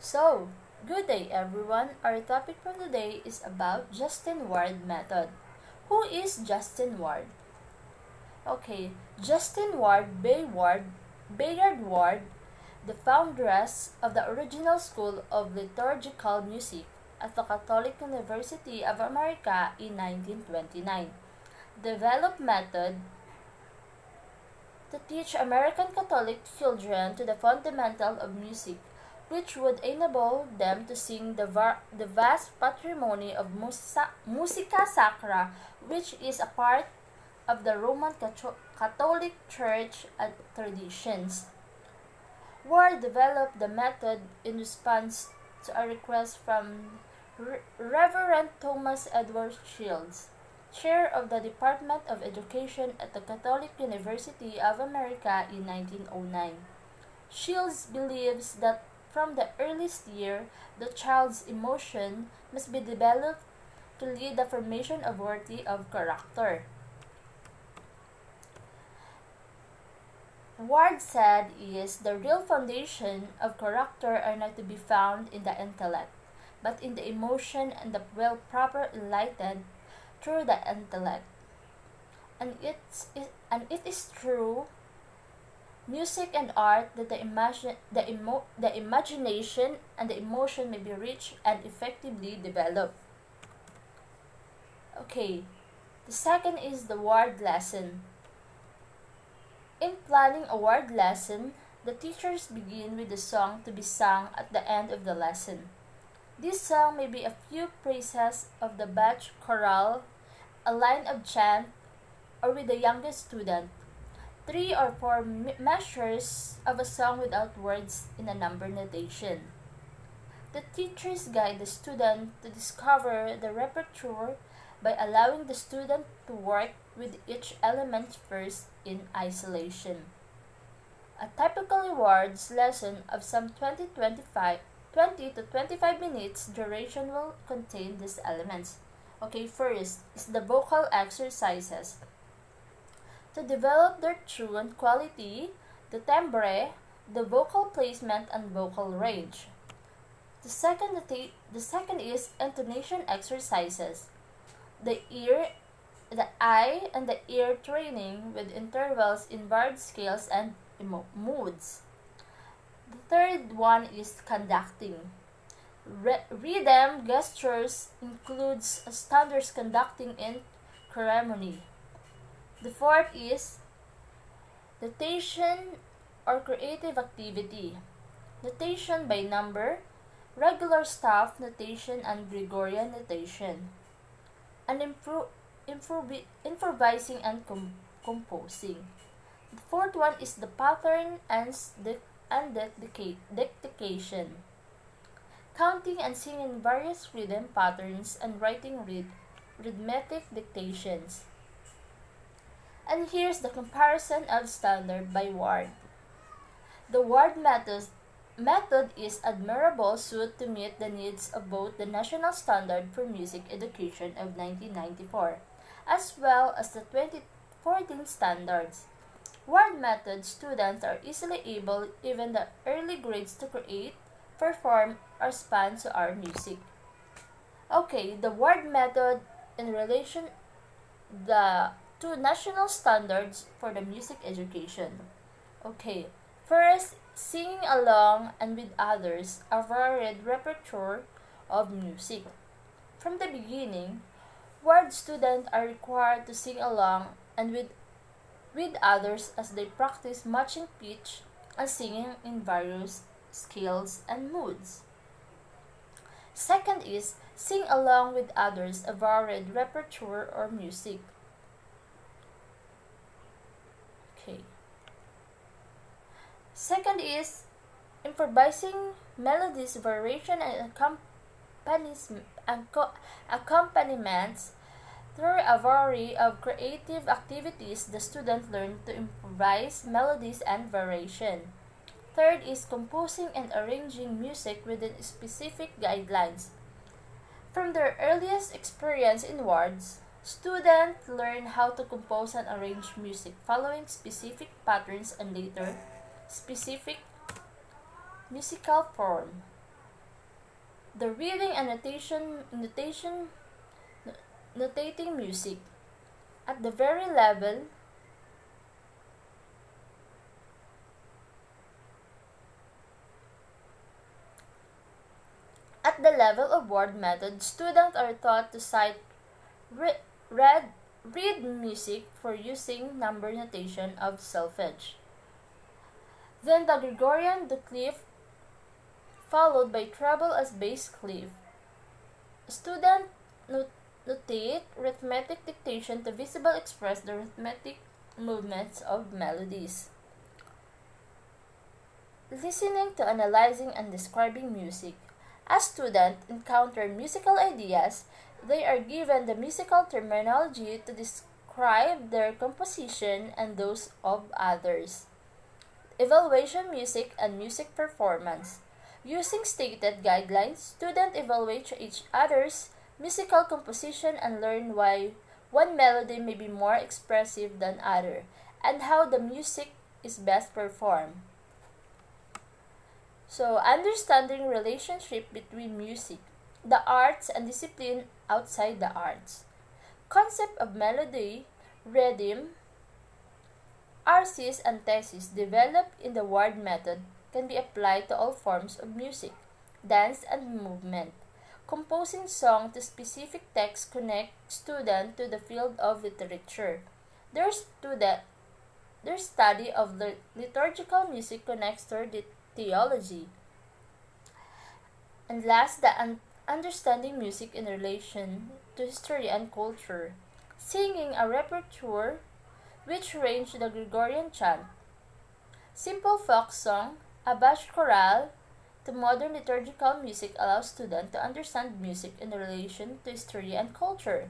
So, good day everyone. Our topic for today is about Justine Ward method. Who is Justine Ward? Okay, Justine Ward Bayard Ward, the foundress of the original School of Liturgical Music at the Catholic University of America in 1929, developed method to teach American Catholic children to the fundamental of music, which would enable them to sing the vast patrimony of musica sacra, which is a part of the Roman Catholic Church and traditions. Ward developed the method in response to a request from Reverend Thomas Edward Shields, chair of the Department of Education at the Catholic University of America in 1909. Shields believes that from the earliest year, the child's emotion must be developed to lead the formation of worthy of character. Ward said is the real foundation of character are not to be found in the intellect, but in the emotion and the will proper enlightened through the intellect. And it is true music and art that the imagination and the emotion may be reached and effectively developed. Okay, the second is the word lesson. In planning a word lesson, the teachers begin with the song to be sung at the end of the lesson. This song may be a few phrases of the Bach chorale, a line of chant, or with the youngest student, 3 or 4 measures of a song without words in a number notation. The teachers guide the student to discover the repertoire by allowing the student to work with each element first in isolation. A typical words lesson of some 20 to 25 minutes duration will contain these elements. Okay, first is the vocal exercises. To develop their tune quality, the timbre, the vocal placement, and vocal range. The second is intonation exercises. The eye and the ear training with intervals in varied scales and moods. The third one is conducting. Rhythm gestures includes standards conducting in ceremony. The fourth is notation or creative activity. Notation by number, regular staff notation, and Gregorian notation. And improvising and composing. The fourth one is the pattern and dictation. Counting and singing various rhythm patterns and writing rhythmic dictations. And here's the comparison of standard by Ward. The Ward method is admirable suited to meet the needs of both the National Standard for Music Education of 1994 as well as the 2014 standards. Ward method students are easily able even the early grades to create, perform, or respond to our music. Okay, the Ward method in relation the two national standards for the music education. Okay, first, singing along and with others a varied repertoire of music. From the beginning, Ward students are required to sing along and with others as they practice matching pitch and singing in various scales and moods. Second is sing along with others a varied repertoire or music. Okay. Second is improvising melodies, variation, and accompaniments. Through a variety of creative activities, the student learn to improvise melodies and variation. Third is composing and arranging music within specific guidelines. From their earliest experience in wards, students learn how to compose and arrange music following specific patterns and later specific musical form. The reading and notating music. At the very level At the level of word method, students are taught to cite re- read, read music for using number notation of solfege. Then the Gregorian declef followed by treble as bass clef. Students notate rhythmic dictation to visibly express the rhythmic movements of melodies. Listening to analyzing and describing music. As students encounter musical ideas, they are given the musical terminology to describe their composition and those of others. Evaluation music and music performance. Using stated guidelines, students evaluate each other's musical composition and learn why one melody may be more expressive than other and how the music is best performed. So, understanding relationship between music, the arts and discipline outside the arts. Concept of melody, rhythm, arsis and thesis developed in the word method can be applied to all forms of music, dance and movement. Composing song to specific text connect student to the field of literature. Their study of liturgical music connects to the theology. And last, understanding music in relation to history and culture. Singing a repertoire which range the Gregorian chant, simple folk song, a bash chorale, to modern liturgical music allows students to understand music in relation to history and culture.